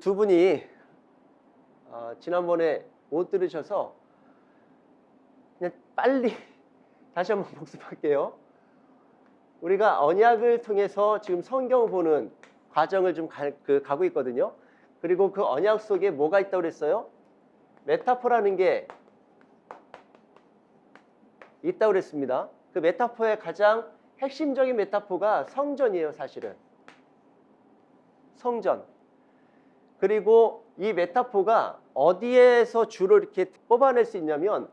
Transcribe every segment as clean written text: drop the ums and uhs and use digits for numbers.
두 분이 지난번에 못 들으셔서 그냥 빨리 다시 한번 복습할게요. 우리가 언약을 통해서 지금 성경을 보는 과정을 좀 가고 있거든요. 그리고 그 언약 속에 뭐가 있다고 그랬어요? 메타포라는 게 있다고 그랬습니다. 그 메타포의 가장 핵심적인 메타포가 성전이에요, 사실은. 성전. 그리고 이 메타포가 어디에서 주로 이렇게 뽑아낼 수 있냐면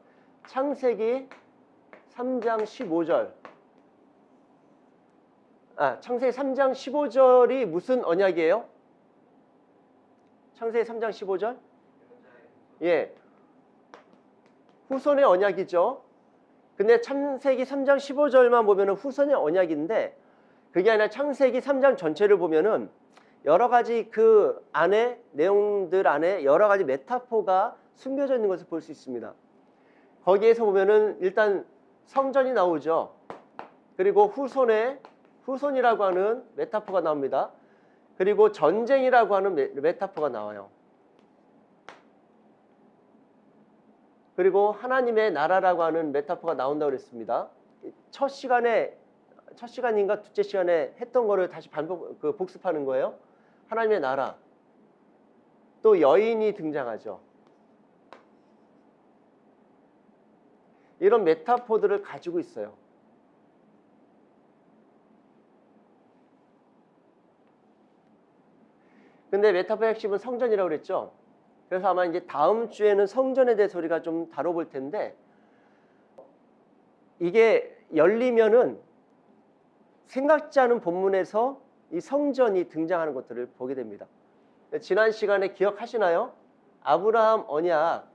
창세기 3장 15절. 창세기 3장 15절이 무슨 언약이에요? 창세기 3장 15절? 예. 후손의 언약이죠. 근데 창세기 3장 15절만 보면은 후손의 언약인데 그게 아니라 창세기 3장 전체를 보면은 여러 가지 그 안에 내용들 안에 여러 가지 메타포가 숨겨져 있는 것을 볼 수 있습니다. 거기에서 보면은 일단 성전이 나오죠. 그리고 후손이라고 하는 메타포가 나옵니다. 그리고 전쟁이라고 하는 메타포가 나와요. 그리고 하나님의 나라라고 하는 메타포가 나온다고 그랬습니다. 첫 시간인가 둘째 시간에 했던 거를 다시 복습하는 거예요. 하나님의 나라. 또 여인이 등장하죠. 이런 메타포들을 가지고 있어요. 근데 메타포의 핵심은 성전이라고 그랬죠. 그래서 아마 이제 다음 주에는 성전에 대해서 우리가 좀 다뤄볼 텐데 이게 열리면은 생각지 않은 본문에서 이 성전이 등장하는 것들을 보게 됩니다. 지난 시간에 기억하시나요? 아브라함 언약,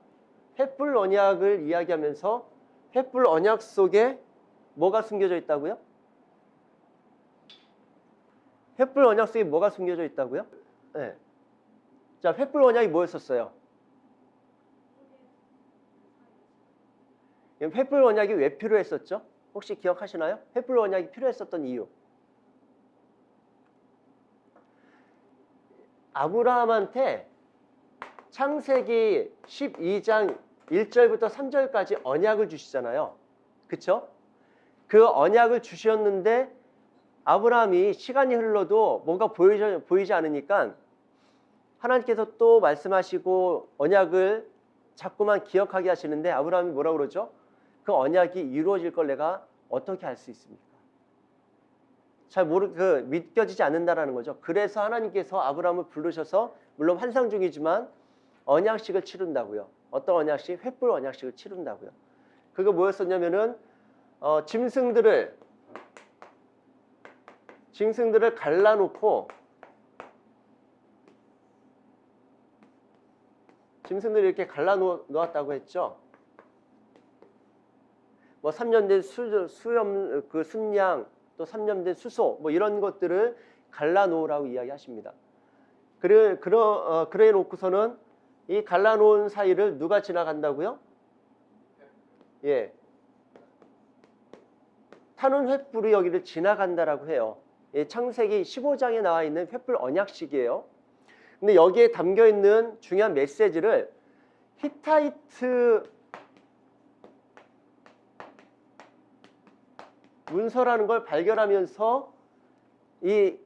횃불 언약을 이야기하면서 횃불 언약 속에 뭐가 숨겨져 있다고요? 횃불 언약 속에 뭐가 숨겨져 있다고요? 네. 자, 횃불 언약이 뭐였었어요? 횃불 언약이 왜 필요했었죠? 혹시 기억하시나요? 횃불 언약이 필요했었던 이유. 아브라함한테 창세기 12장 1절부터 3절까지 언약을 주시잖아요. 그쵸? 그 언약을 주셨는데 아브라함이 시간이 흘러도 뭔가 보이지 않으니까 하나님께서 또 말씀하시고 언약을 자꾸만 기억하게 하시는데 아브라함이 뭐라고 그러죠? 그 언약이 이루어질 걸 내가 어떻게 알 수 있습니까? 잘 믿겨지지 않는다라는 거죠. 그래서 하나님께서 아브라함을 부르셔서 물론 환상 중이지만 언약식을 치른다고요. 어떤 언약식? 횃불 언약식을 치른다고요. 그거 뭐였었냐면은 짐승들을 갈라놓고 짐승들을 이렇게 갈라놓았다고 했죠. 뭐 3년 된 순양 또 3년 된 수소 뭐 이런 것들을 갈라놓으라고 이야기하십니다. 그래 놓고서는 이 갈라놓은 사이를 누가 지나간다고요? 예, 타는 횃불이 여기를 지나간다라고 해요. 예, 창세기 15장에 나와 있는 횃불 언약식이에요. 근데 여기에 담겨 있는 중요한 메시지를 히타이트 문서라는 걸 발견하면서 이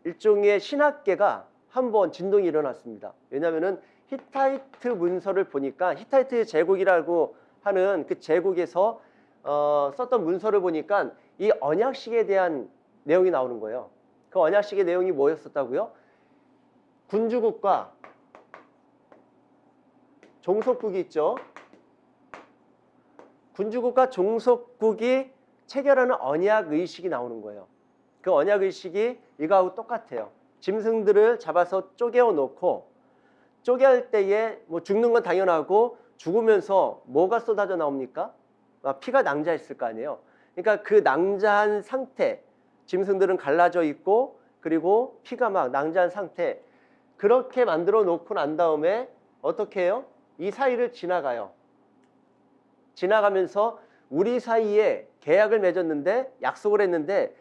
일종의 신학계가 한번 진동이 일어났습니다. 왜냐하면은 히타이트 문서를 보니까 히타이트 제국이라고 하는 그 제국에서 썼던 문서를 보니까 이 언약식에 대한 내용이 나오는 거예요. 그 언약식의 내용이 뭐였었다고요? 군주국과 종속국이 있죠. 군주국과 종속국이 체결하는 언약의식이 나오는 거예요. 그 언약의식이 이거하고 똑같아요. 짐승들을 잡아서 쪼개어 놓고 쪼개할 때에 뭐 죽는 건 당연하고 죽으면서 뭐가 쏟아져 나옵니까? 피가 낭자했을 거 아니에요. 그러니까 그 낭자한 상태, 짐승들은 갈라져 있고 그리고 피가 막 낭자한 상태 그렇게 만들어 놓고 난 다음에 어떻게 해요? 이 사이를 지나가요. 지나가면서 우리 사이에 계약을 맺었는데 약속을 했는데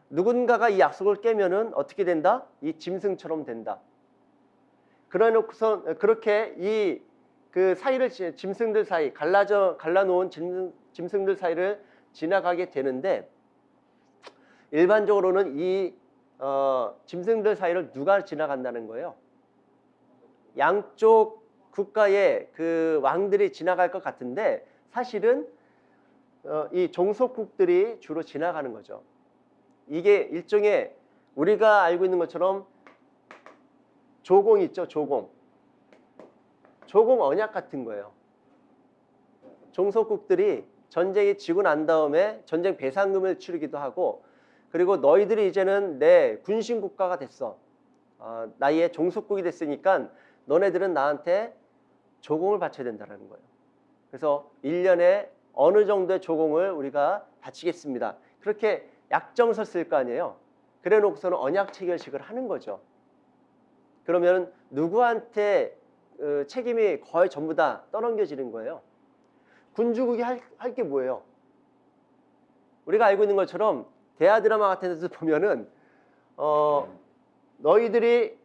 누군가가 이 약속을 깨면은 어떻게 된다? 이 짐승처럼 된다. 그래놓고서 그렇게 이 그 사이를 짐승들 사이 갈라놓은 짐승들 사이를 지나가게 되는데 일반적으로는 이 짐승들 사이를 누가 지나간다는 거예요? 양쪽 국가의 그 왕들이 지나갈 것 같은데 사실은 이 종속국들이 주로 지나가는 거죠. 이게 일종의 우리가 알고 있는 것처럼 조공 있죠, 조공. 조공 언약 같은 거예요. 종속국들이 전쟁이 지고 난 다음에 전쟁 배상금을 치르기도 하고 그리고 너희들이 이제는 내 군신국가가 됐어. 나의 종속국이 됐으니까 너네들은 나한테 조공을 바쳐야 된다는 거예요. 그래서 1년에 어느 정도의 조공을 우리가 바치겠습니다. 그렇게 약정서 쓸 거 아니에요. 그래 놓고서는 언약 체결식을 하는 거죠. 그러면 누구한테 책임이 거의 전부 다 떠넘겨지는 거예요. 군주국이 할 게 뭐예요? 우리가 알고 있는 것처럼 대하 드라마 같은 데서 보면은 너희들이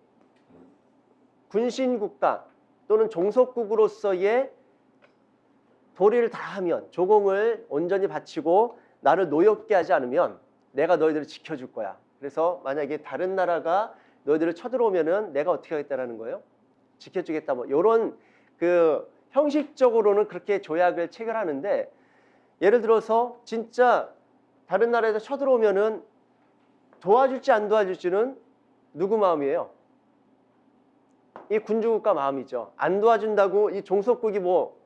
군신국가 또는 종속국으로서의 도리를 다 하면 조공을 온전히 바치고 나를 노엽게 하지 않으면 내가 너희들을 지켜줄 거야. 그래서 만약에 다른 나라가 너희들을 쳐들어오면은 내가 어떻게 하겠다라는 거예요? 지켜주겠다. 뭐 이런 그 형식적으로는 그렇게 조약을 체결하는데 예를 들어서 진짜 다른 나라에서 쳐들어오면은 도와줄지 안 도와줄지는 누구 마음이에요? 이 군주국가 마음이죠. 안 도와준다고 이 종속국이 뭐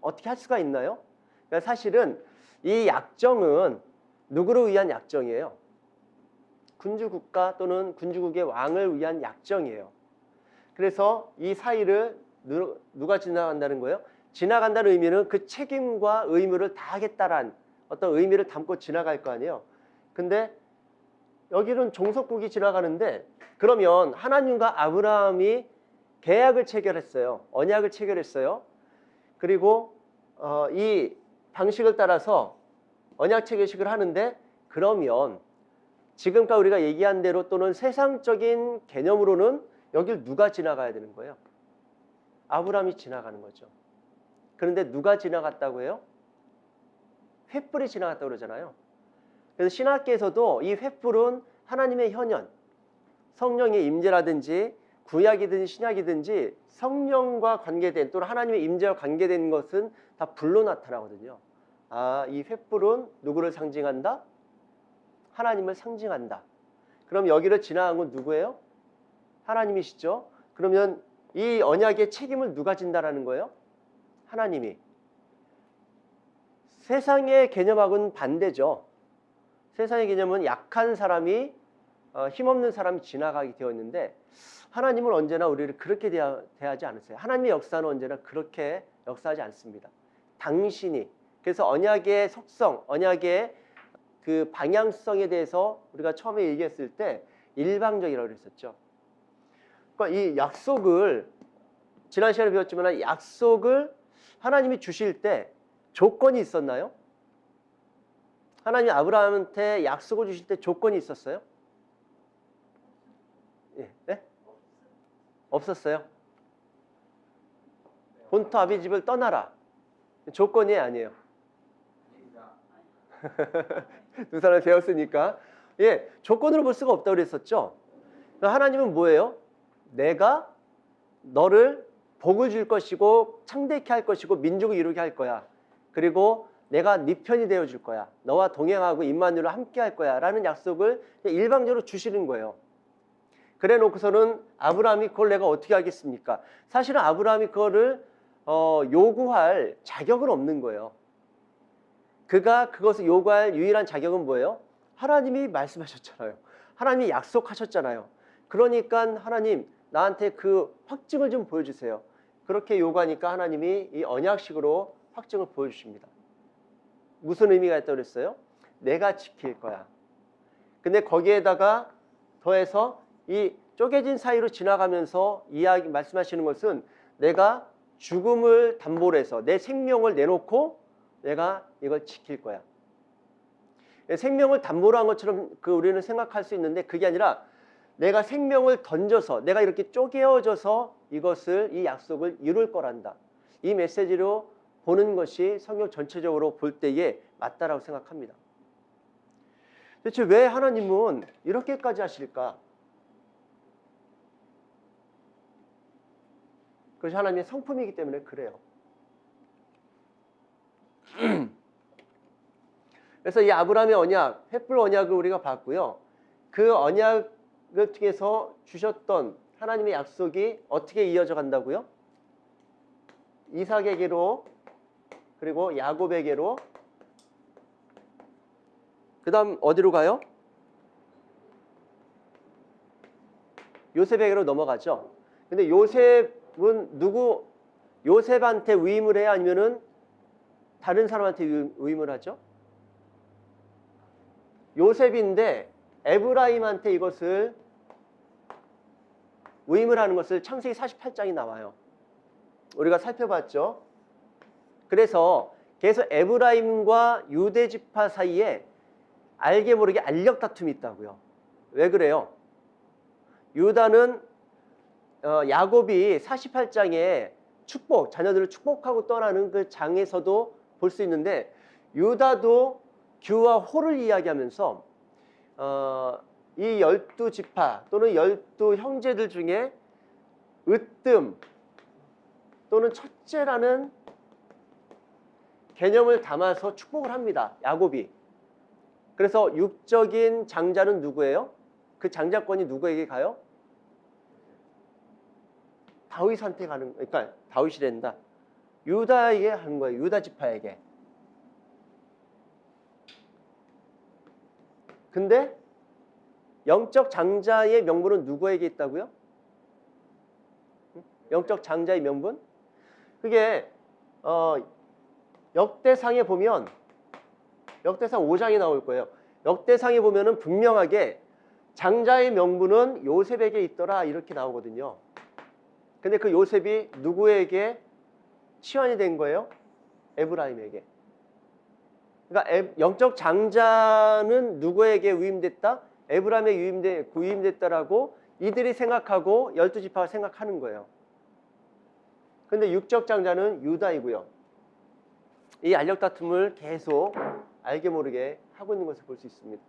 어떻게 할 수가 있나요? 그러니까 사실은 이 약정은 누구를 위한 약정이에요? 군주국가 또는 군주국의 왕을 위한 약정이에요. 그래서 이 사이를 누가 지나간다는 거예요? 지나간다는 의미는 그 책임과 의무를 다하겠다란 어떤 의미를 담고 지나갈 거 아니에요. 근데 여기는 종속국이 지나가는데 그러면 하나님과 아브라함이 계약을 체결했어요. 언약을 체결했어요. 그리고 이 방식을 따라서 언약 체결식을 하는데 그러면 지금까지 우리가 얘기한 대로 또는 세상적인 개념으로는 여길 누가 지나가야 되는 거예요? 아브라함이 지나가는 거죠. 그런데 누가 지나갔다고 해요? 횃불이 지나갔다고 그러잖아요. 그래서 신학계에서도 이 횃불은 하나님의 현현, 성령의 임재라든지 구약이든지 신약이든지 성령과 관계된 또는 하나님의 임재와 관계된 것은 다 불로 나타나거든요. 이 횃불은 누구를 상징한다? 하나님을 상징한다. 그럼 여기를 지나간 건 누구예요? 하나님이시죠. 그러면 이 언약의 책임을 누가 진다라는 거예요? 하나님이. 세상의 개념하고는 반대죠. 세상의 개념은 약한 사람이 힘없는 사람이 지나가게 되어 있는데 하나님은 언제나 우리를 그렇게 대하지 않으세요. 하나님의 역사는 언제나 그렇게 역사하지 않습니다. 당신이. 그래서 언약의 속성, 언약의 그 방향성에 대해서 우리가 처음에 얘기했을 때 일방적이라고 그랬었죠. 그러니까 이 약속을 지난 시간에 배웠지만 약속을 하나님이 주실 때 조건이 있었나요? 하나님이 아브라함한테 약속을 주실 때 조건이 있었어요? 예, 네? 없었어요. 본토 아비 집을 떠나라. 조건이 아니에요. 두 사람이 배웠으니까. 예, 조건으로 볼 수가 없다고 그랬었죠. 하나님은 뭐예요? 내가 너를 복을 줄 것이고 창대케 할 것이고 민족을 이루게 할 거야. 그리고 내가 네 편이 되어 줄 거야. 너와 동행하고 임마누엘로 함께 할 거야. 라는 약속을 일방적으로 주시는 거예요. 그래 놓고서는 아브라함이 그걸 내가 어떻게 하겠습니까? 사실은 아브라함이 그거를 요구할 자격은 없는 거예요. 그가 그것을 요구할 유일한 자격은 뭐예요? 하나님이 말씀하셨잖아요. 하나님이 약속하셨잖아요. 그러니까 하나님 나한테 그 확증을 좀 보여주세요. 그렇게 요구하니까 하나님이 이 언약식으로 확증을 보여주십니다. 무슨 의미가 있다고 그랬어요? 내가 지킬 거야. 근데 거기에다가 더해서 이 쪼개진 사이로 지나가면서 이야기 말씀하시는 것은 내가 죽음을 담보로 해서 내 생명을 내놓고 내가 이걸 지킬 거야. 생명을 담보로 한 것처럼 우리는 생각할 수 있는데 그게 아니라 내가 생명을 던져서 내가 이렇게 쪼개어져서 이 약속을 이룰 거란다. 이 메시지로 보는 것이 성경 전체적으로 볼 때에 맞다라고 생각합니다. 대체 왜 하나님은 이렇게까지 하실까? 그것이 하나님의 성품이기 때문에 그래요. 그래서 이 아브라함의 언약, 횃불 언약을 우리가 봤고요. 그 언약을 통해서 주셨던 하나님의 약속이 어떻게 이어져 간다고요? 이삭에게로, 그리고 야곱에게로, 그 다음 어디로 가요? 요셉에게로 넘어가죠. 근데 요셉은 요셉한테 위임을 해야 아니면은 다른 사람한테 위임을 하죠? 요셉인데 에브라임한테 이것을 위임을 하는 것을 창세기 48장이 나와요. 우리가 살펴봤죠. 그래서 계속 에브라임과 유대 지파 사이에 알게 모르게 알력 다툼이 있다고요. 왜 그래요? 유다는 야곱이 48장에 자녀들을 축복하고 떠나는 그 장에서도 볼 수 있는데, 유다도 규와 호를 이야기하면서 이 12지파 또는 12형제들 중에 으뜸 또는 첫째라는 개념을 담아서 축복을 합니다. 야곱이. 그래서 육적인 장자는 누구예요? 그 장자권이 누구에게 가요? 다윗한테 가는, 그러니까 다윗이란다. 유다에게 하는 거예요. 유다 지파에게. 근데 영적 장자의 명분은 누구에게 있다고요? 영적 장자의 명분? 그게 역대상에 보면, 역대상 5장에 나올 거예요. 역대상에 보면은 분명하게 장자의 명분은 요셉에게 있더라 이렇게 나오거든요. 근데 그 요셉이 누구에게 치환이 된 거예요? 에브라임에게. 그러니까 영적 장자는 누구에게 위임됐다? 에브라임에 위임됐다라고 이들이 생각하고 12지파가 생각하는 거예요. 근데 육적 장자는 유다이고요. 이 알력 다툼을 계속 알게 모르게 하고 있는 것을 볼 수 있습니다.